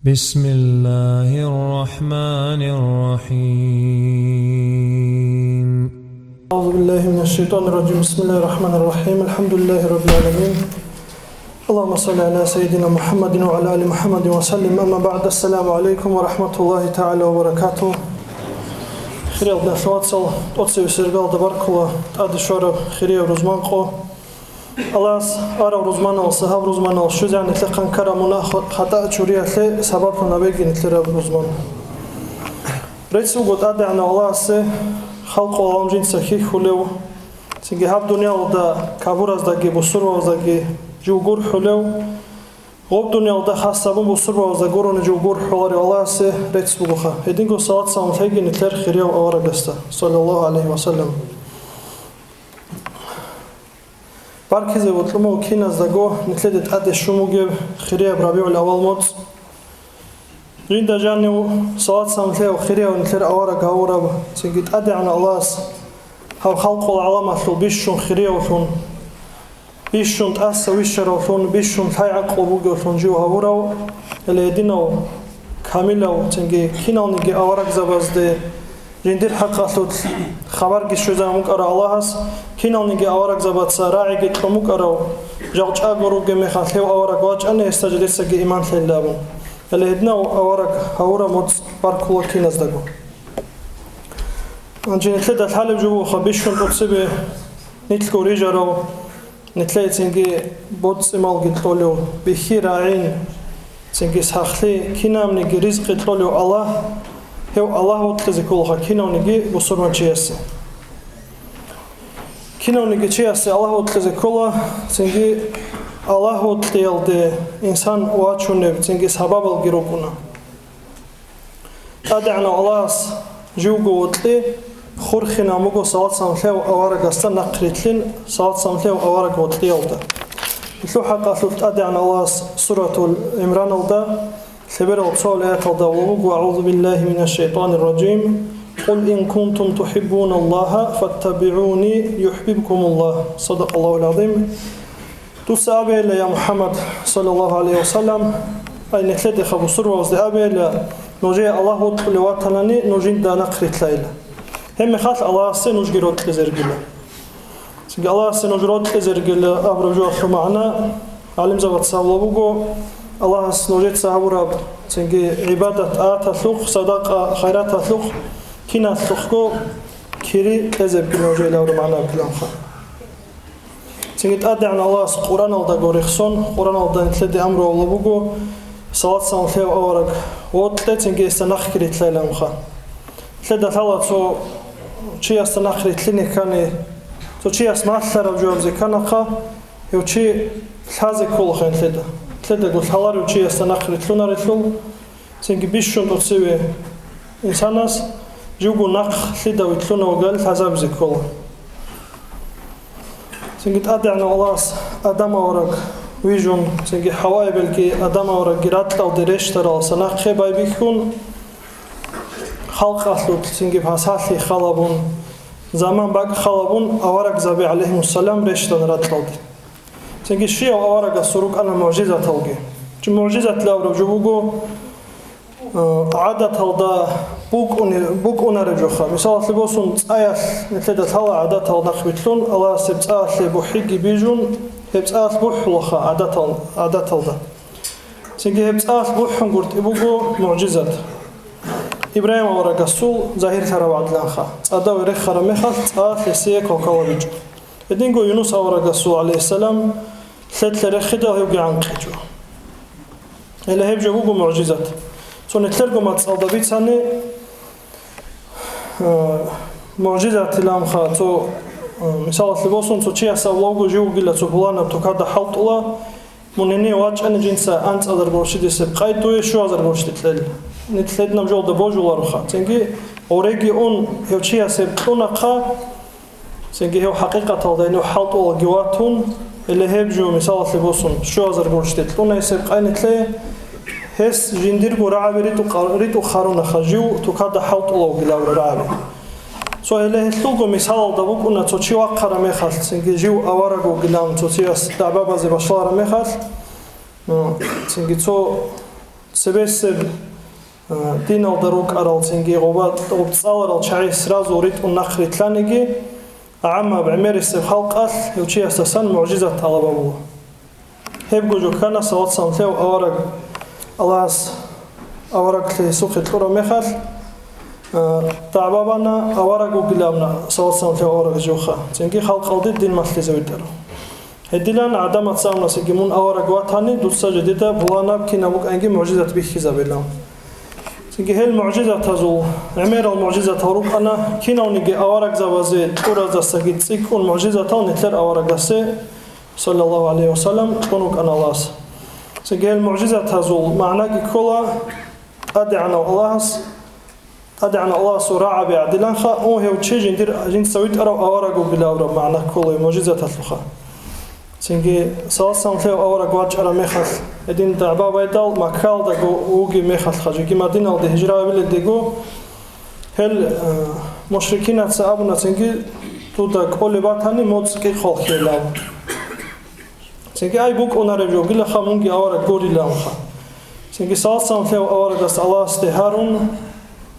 بسم الله الرحمن الرحيم. أعوذ بالله من الشيطان الرجيم. بسم الله الرحمن الرحيم. الحمد لله رب العالمين. اللهم صل على سيدنا محمد وعلى آل محمد وسلم. أما بعد. السلام عليكم ورحمة الله تعالى وبركاته. خير الله صل أتصي سرقال دباركوا أدي شورا خير رزمانقو الله أرى رزمان والصحاب رزمان والشجع نتلقن كرامنا خطأ شوريا ثي سببنا بيجي نتلقى رزمان رئيسو قد أدعنا الله سه خلق الله جنس خير خلو سنجي هاب دنيا ودا كابور از داگی بسر و از داگی جوگور حلو غوب دنیا ودا خاصة بون بسر و از داگورون جوگور حلاری الله سه رئیس بخا هدینگو صلات سلام تيجي نتلقى خير و أورا قستا صلى الله عليه وسلم. Баркизе вотлумо киназ даго нитледет аде шумуге хирия брабиул авал мод ринда жану салат самтле хирия нитлер авара гаура сигит аде ана аллас хав халқул аламатлу бишшун хирия улун бишшун аса вишшара улун бишшун тайақу буге улун жу авурау элединау камилау тинги киналниге авара гзабазде риндир хаққатлут خبر گشودم که الله's کینانی که آورک زباد سرایی که تموم کرده جوچ آگورو که میخواهی آورک واج آن استجلیس که ایمان خیلیابون ولی ادنا آورک هورا مد پارکولو کیناز دگو آنچه نتلید الحال جو خبیشون بودسیب نتل کوریجا رو نتلید سنگی بود سیمال گیتلولیو بخیر عین سنگی سخلی کینام نگی رزق گیتلولیو الله هو الله وتلزي كلها كينونيجي بصورة جياسة كينونيجي جياسة الله وتلزي كلها سنجي الله وتليل ده إنسان واتشونه سنجي سبب الجروكنا أدعنا الله جوجو وتلي خورخنا مجو صلاة سمثله وأوارق استن نقرتلين صلاة سمثله وأوارق وتليل ده مثل حقا ثلث أدعنا الله سورة الإمران ده سبر الصول آيات الدولوج وأعوذ بالله من الشيطان الرجيم قل إن كنتم تحبون الله فاتبعوني يحببكم الله صدق الله العظيم تسأبي يا محمد صلى الله عليه وسلم أي نتلت خبصر وزدأبي نجي الله وطل وطلني نجين دا نقرت ليلة هم خاص الله سنجرot لزرجله الله سنجرot لزرجله أبرجوا معنا علم زبط سالوجو الله سنوجت سعوراب سنجي عبادة آتلوخ صدقة خيرات أتلوخ كنا أتلوخكو كيري كذب بنوجي لورو معنا بكلام خا سنجي تأدي عن الله قرآن الله دقوريخسون قرآن الله نتلدي أمره الله بوجو صلاة سنتلي أورق وطلت سنجي استناخ كري تلالا مخا تلدى ثلاث سو شيء استناخ كري تليني كاني سو شيء اسمع ثلاثة جواب زي كانخا يو شيء ثازي كل خين تلدى تلدى قلت حلاري وشي استناخر تلونا رتلو سنجي بيشون تقصيوه إنساناس جوغو ناق تلدى ويتلونا وقال تعذاب زي كولا سنجي تأدي عنا الله أدام أورك ويجون سنجي حواي بلكي أدام أورك جراتلا ودريشترا سناق خيباي بيكون خلق أثلوت سنجي بحساتلي خالبون زمان باق خالبون أورك زبي عليهم السلام ريشتان راتلا دي سنجي الشيء أورق السروق أنا معجزة تلقي جو معجزة لورو جوجو عادة هذا بوك أنرجوخا مثال لبوسون آيات نتلد هلا عادة هذا خبيتلون الله سبت آيات لبوحيج بيجون هبت آيات بوحلخا عادة هذا سنجي هبت آيات بوحن قرت إبوجو معجزة إبراهيم أورق السول ظاهر ترى وعدلانخا أدا ورخ رمخا آيات لسيك وكوابيج إدينجو يونس أورق السول عليه السلام ثلاث لرخده يبقى عن قجوا إلا هيبجو بوجو معجزات سو نتلقوا ما تصل دبيت سنة معجزات لام خاطو مثال لبوسون سو شيء سوالو جو قلة سبحانه تكاد حلط الله منني واج أنا جنسا أنت أقدر برشيد يسب قايد توي شو أقدر برشيد تلل نتلقنا مجول دبوجو لارخا تنجي أوريجي أون هو شيء سب تونقا تنجي هو حقيقة هذا إنه حلط الله جواتون اللي هيبجو مثال لبوسون شو أقدر برشيد تلونا يسب قايد تلاقي هس جندير قرعة ريتو خارون خجيو تكاد حلط الله جلاو رعبه سو اللي هتلقوا مثال دبوك أن تشي وقرا مخال سنجي جو أورجو جلام تشياس دعبة زي بشار مخال سنجي تو Себесер динал дарук арал цинги гобат обцаларал чай сразу рит унахритланиги ама бимери се халқал учи асасан муъжизат талабу хебгу жукана салат самтев авараг Аллас авараг ли сухит лура мехал табабана аварагу гиламна салат самтев авараг жуха цинги халқалди дин масли зевитаро هديلان عدم تصامنا سجمون أورق واتاني دوسا جديدة بلانا بكينا بوك أنجي معجزة بيخيزا بيلام سنجي هل معجزة تزول عمير المعجزة تروق أنا كينا ونجي أورق زوازي تورا زسجيد سيكون معجزة تون نتلر أورق زسي صلى الله عليه وسلم تكونوك أنا الله سنجي هل معجزة تزول معناك كلا أدعنا الله سراعة بعدلان خا أو هو شيء جندير سويت أرو أورق وبلاورا معناك كلا معجزة تلخا سنجي سالسام ثيو أورق واج أرا مخل إدين دعبا بيدال مكال دعو وجي مخل خجي مدينة ده هجرة بيل دعو هل مشركين أتسابنا سنجي تودا كل باتاني موت كي خال خيلاو سنجي أي بوك أنا رجوا قل خامونجي أورق قوري لام خا سنجي سالسام ثيو أورق أس الله استهارون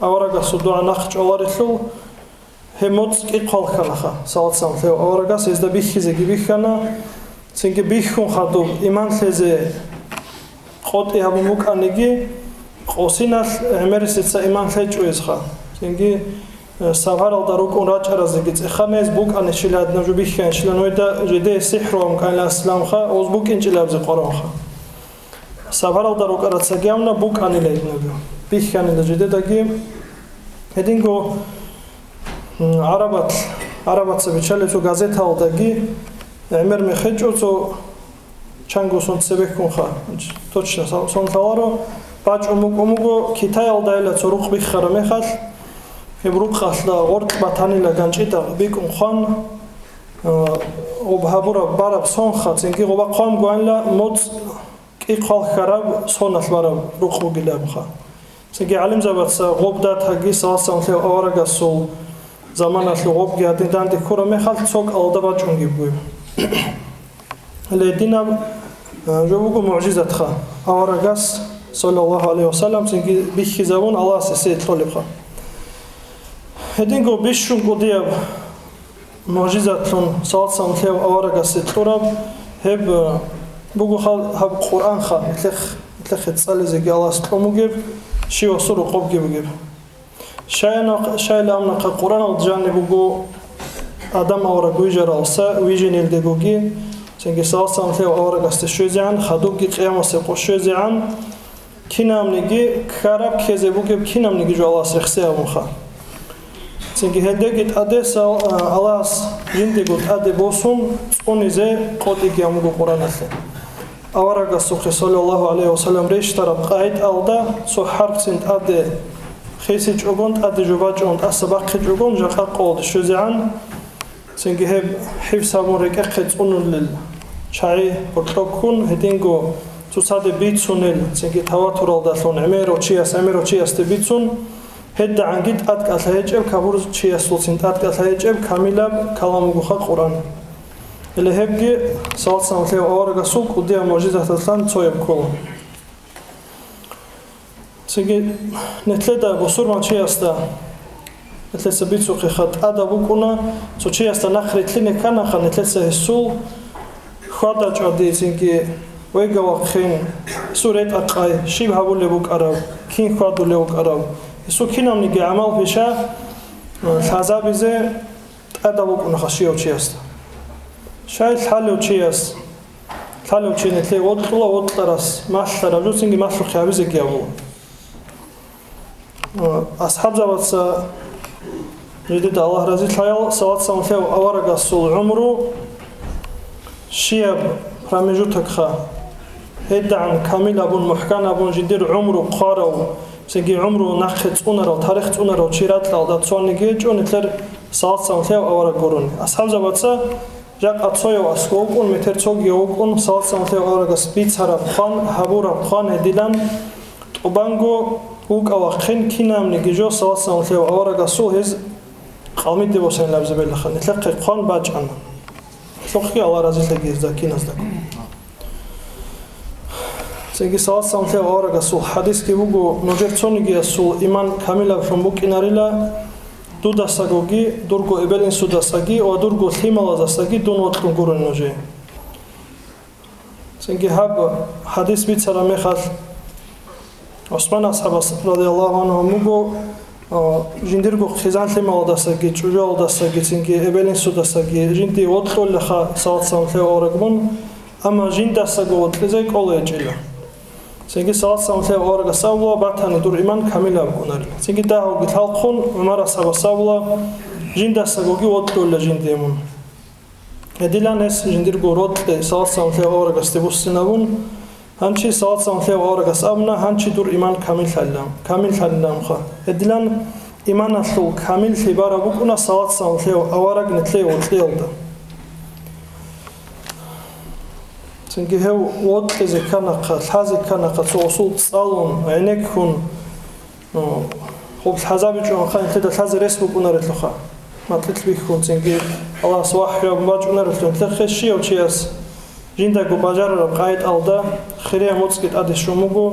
أورق أسودع نخج أورثلو هم موت كي خال خلاخا سالسام ثيو أورق أس إذا بيخزي بيخنا سنجي بيخون خادو إيمان ثزي خود إيهابو مكانيجي قوسينال عمرسيتسا إيمان ثيج ويزخا سنجي سافار الداروك ونراج أرزيجيت إخانيز بوك أن شلاد نجو بيخان شلانويدا جدي سحر ومكان الإسلام خا أوز بوك إنجي لابزي قرآن خا سافار الداروك أرزيجيامنا بوك أن إليه نبيو بيخان إذا جدي داقي هدينكو عربات سبيتشاليتو غازيتا وداقي عمر مخجو تو چانگو سون سبکون خا точно سون ثوارو باج اموگو کیتایل دایلا چروق بخره مخال فبروق خاصلا غورت باتانی لگانچیتا بیکون خان وبهابورا بارب سون خاطنگی غوبا قام گوانلا مود کی خال خراب سونات بارب روق وگلام خا سنگی علم زبط غوب دات هگی سالسان ثو اورگا سو زمانات غوب گیادین داندی کورا مخال څوک الدا باچونگی بو الذين جوبوا معجزة خا أورجاس صلى الله عليه وسلم سنجي بيخزون الله سيد طلب خا هدينكو بيشون قدياب معجزة صوت سمثيو أورجاس تطرب هب بوجو خال هب قرآن خا مثلخ تصلي زي الله ستوموجيب شيء وصور قب جيب شيء لامنا قرآن الجانب بوجو آدم أورجوي جرالسا ويجي نلدجوجي سنجي سالسام ثيو أورق استشوزعن خدوجي قيام سيقوشوزعن كينام نيجي خراب كيزي بوجب كينام نيجي جو الله سرخسيا مخا سنجي هندقت أدي الله جندقت أدي بوسون أونيزي قوتي قيامو قرآن أثلي أورق السوقي صلى الله عليه وسلم ريش ترب قايد ألدا سو حرب سنت أدي خيسي جوغوند أدي جوباج أوند أسباق جوغوند جاقا قود شوزعن سنجي هب حفظ هامون ريك أخذ أنو للشاعي برتوكون هدينغو تصاد بيتسون سنجي تواتر الدالون عميرو تشياس تبيتسون هدا عنجد أدك أتلاهيجب كابورز تشياس لسنت أدك أتلاهيجب كاملاب كلامو خا قرآن اللي هبجي صلاة سنتلي وأورغا سوق وديا معجزة تطلان تويب كولا سنجي نتلدا بصور ما تشياس دا نتلسه بيتسو خط أدا بوكونا سوتشي استنخرت لنا كنا خن نتلسه السول خاطر جدي سينكي ويجا وخين سورة أقاي شيء هقول لبوك أراب كين خاطر لبوك أراب سو كنا نيجي عمل بيشا الحزاب زي أدا بوكونا خشية وشيست شايل حلو وشيست حلو وشي نتلي وطلراس ماش ترى سينكي ماش خيابي كيابو أصحاب زبط جديد الله رضي الله صلاة سمثيو أورق السول عمره شياب رمجوتك خا هيدا عن كامل أبون محكان أبون جدير عمره قارو سنجي عمره نخت أونرو تاريخ أونرو شيرات لالدا تصونيجي جون تلر صلاة سمثيو أورق قرون أصحاب زبطة جاك أتصويو أسكوكون مترتوج يوكون صلاة سمثيو أورق سبيت هرب خان هبور خان هديلان وبانجو وك أو خين كينام نجيجو صلاة سمثيو أورق السول هز قامت دي بوسين لابز بيلا خان نتلقي قان باج عنا تلقي الله رازي تلقي زاكين أزدكم წინგი საოცამლე ავარაგა სულ ჰადის კი უგო ნოჯერცონიგია სულ იმან კამილა შომბუკინარილა დუდასაგოგი დურგო ებელინ სუდასაგი ო დურგო ხიმალაზასაგი დუნოთხ გურონოჟე წინგი ჰაბ ჰადის ვიცარა მეხალ ოსმან ასაბას რადიალლაჰუ ანჰუ მუგო ჟინდირგო ხიზანლე მალდასაგი ჭუჟალდასაგი წინგი ებელინ სუდასაგი ჟინდი ოთხოლახა საოცამლე ავარაგმონ ამა ჟინდასაგო ოთხზე კოლეჯილა წინგი საოცამლე ავარაგა საულა ბათანი დურ იმან კამილა გუნარი წინგი დაუგი თალხუნ უმარასაბა საულა ჟინდასაგოგი ოთხოლა ჟინდემუნ ედილანეს ჟინდირგო როთლე საოცამლე ავარაგა სტებუსინავუნ hançi saatsamle avaragas amna hançi dur iman kamil hallam kha edilan iman aslu kamil libara bukuna saatsamle avarag netle otli oldu çünkü hev ot zekana khazi kana khatsul salon enek kun xob hazabi jon khan tada haz resbukuna retloxa matlit bikun çünkü Allah swahya bajuna retlo khashi ochias ჟინდაგო ბაჟარა ყაით ალდა ხირია მოწკით ადის შომუგო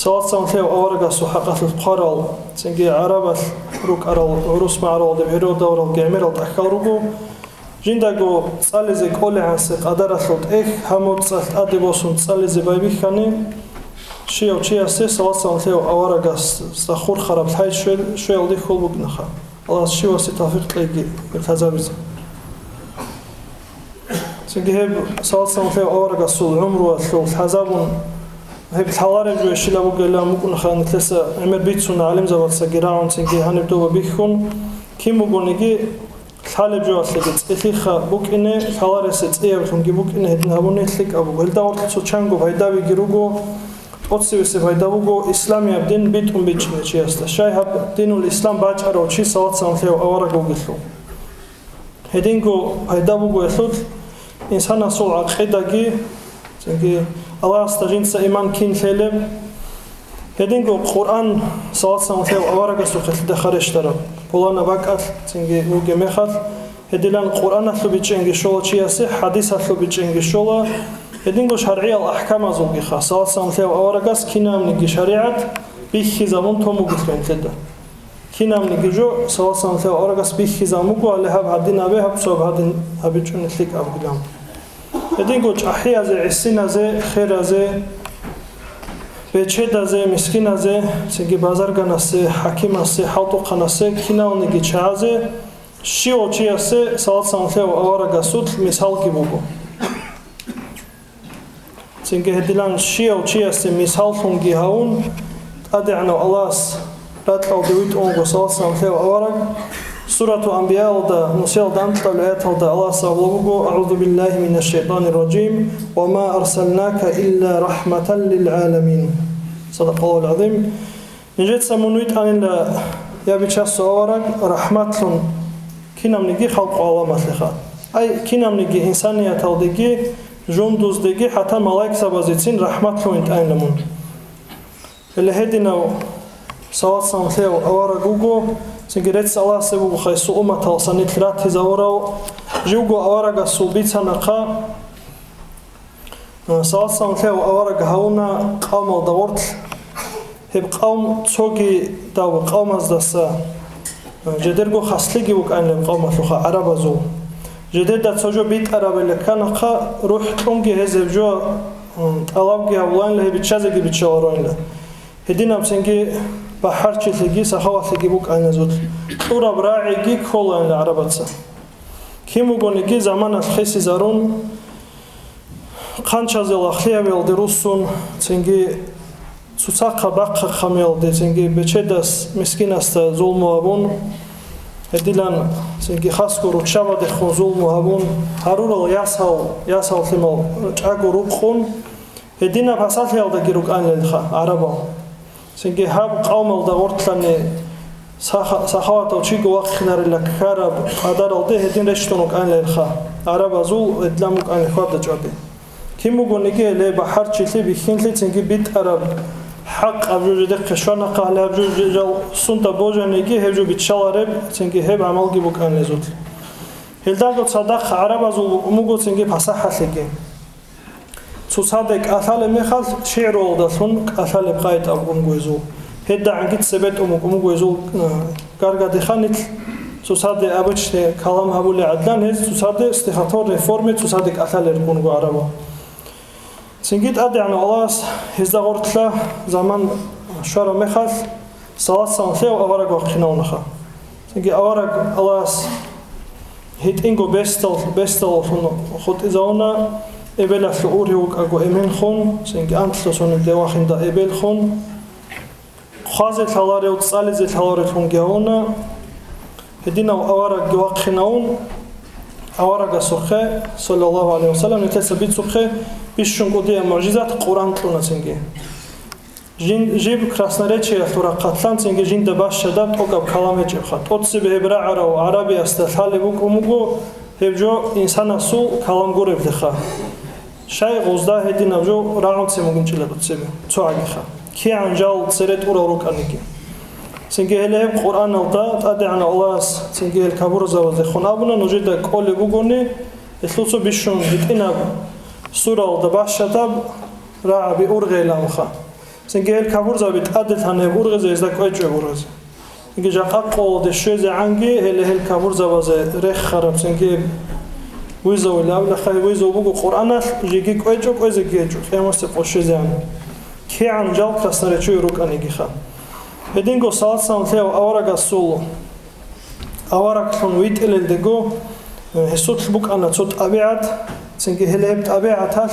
საოცამლე ავარაგასო ჰაყასლ ყარალ წინგი არაბალ რუკარალ რუსმარალ და ვეროდავრალ გემერალ ტახალრუგო ჟინდაგო წალეზე კოლეანსე ყადარასლ ეხ ჰამოწალ ადებოსუნ წალეზე ბაიბიხანი შიოჩიასე საოცამლე ავარაგას სახურ ხარაბ ჰაი შველდი ხულბუგნახა ალას შიოსი თაფიqlegi ერთაზაბიზე çünkü hep saatsamle avaraga sul umru sul hazabun hep halare jo shilabu gelam mukun khan tlesa emer bitsun alim zavatsa giraun çünkü hanib doba bikhun kimugonigi khale jo aslegi tsikha bukine halare se tsiyev çünkü bukine hedin habunetlik abu gelda ort sochango vaydavi girugo otsivese vaydavugo islami abdin bitum bichne chiasta shay hab dinul islam bacharo chi saatsamle avaraga ugillu hedingo vaydavugo esut İnsan asıl akidagi çünkü Allah stajinsa iman kin felem hedingo Kur'an saatsamle avaraga suqetde xareştara polana bakat çünkü u gemexat hedilan Kur'an aslı biçengi şola çiyasi hadis aslı biçengi şola hedingo şer'i al ahkam azulgi xa saatsamle avaragas kinamni şeriat bihi zaman tomu gitmentlede kinamni jo saatsamle avaragas bihi zamugo alehab hadin abe hab sob hadin habichunlik abgidam Edingo çahiyaze, essinaze, kheraze, beçedaze, miskinaze, çünkü bazarganase, hakimase, haltuqanase, kinaunigi çaze, şioçiyase, saatsamle avaragasut misal gibugo. Çünkü hedilan şioçiyase misal fungi haun, ad'anu Allahs ratlav devit ongo saatsamle avarag, Suratu Anbiya'da Musa'dan talayatda Allah subhanahu a'udhu billahi mineşşeytanirracim ve ma arsalnaka illa rahmatan lil alamin. Sadaqallahul azim. Nijet samunuit anilla ya bichas olarak rahmatun kinamnigi xalq alamatliha. Ay kinamnigi insaniyat aldigi junduzdagi hatta malaik sabazitsin rahmatun intaynlamun. Ele hedina savatsamle avaragugo çünkü ret Allah sebu khaysu ummatal sanitrat zaurau jugo avaraga subitsana qa savatsamle avaraga hauna qawmal davort hep qawm çogi dav qawmazdasa jedergo khasligi uk anlem qawmatluha arabazu jederda çojo bit arabele kana qa ruh tungi hezevjo talabgi avlanla hep chazegi bichoroinla hedinam çünkü bahar çiligi sahawatligi buk aynazot tura braigi kolan arabatsa kimugonigi zaman khesi zarun qanchazel axliaveldi rusun çünkü tsutsaqa baqqa khameldi çünkü bechedas miskinasta zulmuabun edilan çünkü khaskuru chavade khun zulmuabun harural yasal thimal chaguruqun edina pasalhelda giruk anlelkha araba çünkü hab qawmalda ortlani saxawat ochigo waqxinarilla karab qadaralde hedin reshtonuk anlelkha araba zul edlamuk anlekha jodi kimugonigi le bahar chili bikhinli çünkü bit arab haq avjujede qishwana qala avjujal sunta bojanigi hevju bitchalareb çünkü heb amal gibuk anlezut heldago sadaq araba zul umugo çünkü pasahatligi ცუსადე კათალე მეხალ შეეროლდასუნ კათალე ყაიტა გუმგვეზუ ჰედა ანგით სებეტ უმგუეზუ კარგად ეხანით ცუსადე აბჩე კალამ ჰაბული ადლან ეს ცუსადე სტიხათო რეფორმე ცუსადე კათალე გუნგუ არავა სინგით ადიან ალას ეს დაღორთლა ზამან შარო მეხალ саласан ხე ავარა გვახინაუნახა სინგი ავარა ალას ჰიტინგო ბესტალ ხოტი ზაუნა ებელას ურიუკაგო ემენხონ სინგი ანტლოსონი დევახინდა ებელხონ ხაზე თალარეო წალიზე თალარე თუნ გეონა ედინა ავარა გვახინაუნ ავარა გასოხე სოლალლაჰუ ალეიჰი ვასალამ ეთესა ბიცუხე ბიშუნ კუდია მუჟიზათ ყურან ტუნა სინგი жиб красноречия тура қатлан сенге жинда башшада токаб каламечи хат отси бебра арау арабияста талибу кумугу хебжо инсанасу каламгурев деха шай гузда хединавжо раунце мугинчила отсебе цуагиха ки анжал церет ура руканики сенге хелеб қуран алда тадиан аллас сенге ел кабур завазе хунабуна нужида коли бугуни эслусу бишун битинаб сура алда башшада рааби ургеламха сенге ел кабур завит адилтане ургезе изда койчо ургезе сенге жақаққо дешезе анги хел кабур завазе рех хараб сенге визо лавла хай визо бугу қуранаш жиги койчо койзе гечо қиямасе қошезе ан ки анжал красноречуй руканигиха Edingo salsam theo avara sulu. Avara klon wit elendego hesut buk ana tsot abiat singe helebt abiat hal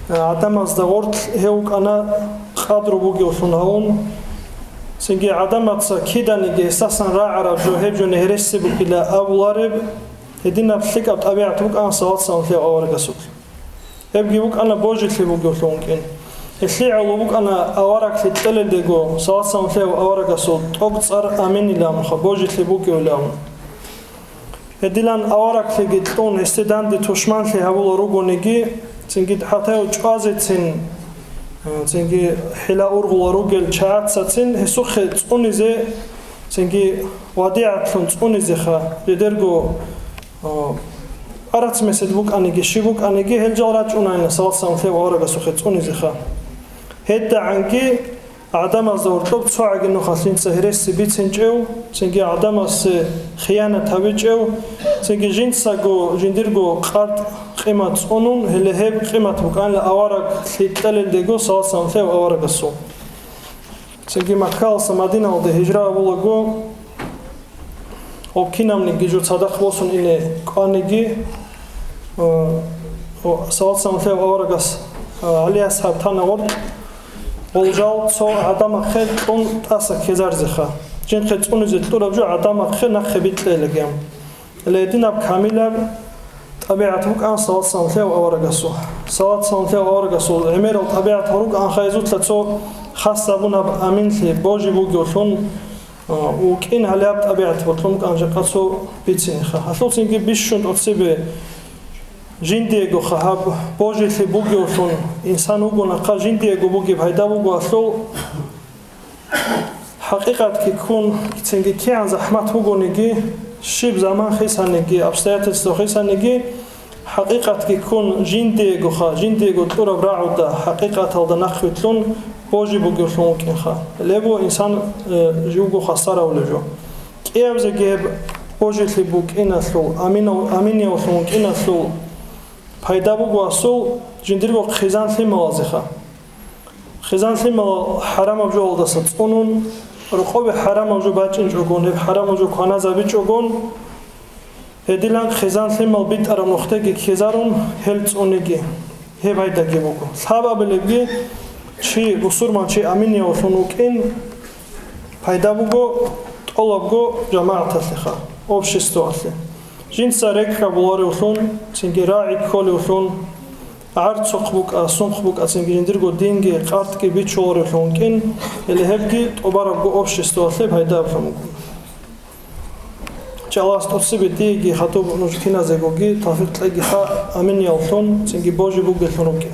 adamaz da gort heuk ana qadru bugi usunaun singe adamatsa kidani ge sasan ra'ara jo hebjo nehresi bukila abularib edina flikat abiat buk an salsam theo avara sulu. Hebgi buk ana bojitli bugi usunkin Ехли'у бук ана аварак лителедего салсам флев аварагасо тогцар аминилам хабожитли буки улам Эдилан аварак лигитон эстедан де тушман ле хавул ругонеги сингит хатау чвазецин синги хила ургул ругел чаатсацин хесухе цунизе синги вадиатлун цунизе ха лидерго арац месед бук анеги шибук анеги хелжалрач унайна салсам флев аварагасо цунизе ха هدا عنكي عدم زورتوب صاعق إنه خاصين سهرس بيتسنجو سنجي عدم خيانة تبيجو سنجي جنساجو جنديرجو قرط قيمة أنون هل هب قيمة مكان لأوارق لتلل دجو صاصا فيه أوارق السوق سنجي مكال سمدينة وده هجرة بولجو وبكينا من الجيجو صدق وصل إلى قانجي صاصا فيه أوارق عليه أصحاب تناورد Олжал со адама хел он таса кезарзеха жин хет унузе турабжо адама хе нахе битлелегем лединаб камилаб табиат бук ан салсан фев аварагасу салсан фев аварагасу эмерал табиат рук ан хайзут лацо хасабунаб аминли божи бугёлун укин халаб табиат бутлун ан жакасу битсинха хасусинги бишшун отсебе Жиндиего хаб божи ли бугёлун инсан угона қа жиндиего буги пайда бугу асол хақиқат ки кун ценги киан захмат угонеги шиб заман хисанеги обстоятельства хисанеги хақиқат ки кун жиндиего ха жиндиего тура брауда хақиқат алда нахвитлун божи бугёлун кинха лебо инсан жугу хасара улежо киябзе геб божи ли буг инасол аминиосун кинасол пайда бугу асол жиндирго хизанли малазиха хизанли мал харам абжо алдаса цунун рухоби харам абжо бачин жогон харам абжо кана заби жогон эдилан хизанли мал бит ара нухтеги хизарун хел цунеги he пайда гебугу сабабелеги чи усурман чи амини осунукин пайда бугу толабгу жамааталиха общество асли Жинса рекха булари улун, синги раи коли улун, арцуқбук, асунқбук, синги жиндирго динги, қартки бичуари улун кин, или хебги тобарабгу общество аслеб хайда абрамугун. Чалас турсиби диги хатуб нужкина зегоги, тафиқ тлеги ха амин ялтун, синги божи буг гелтунуки.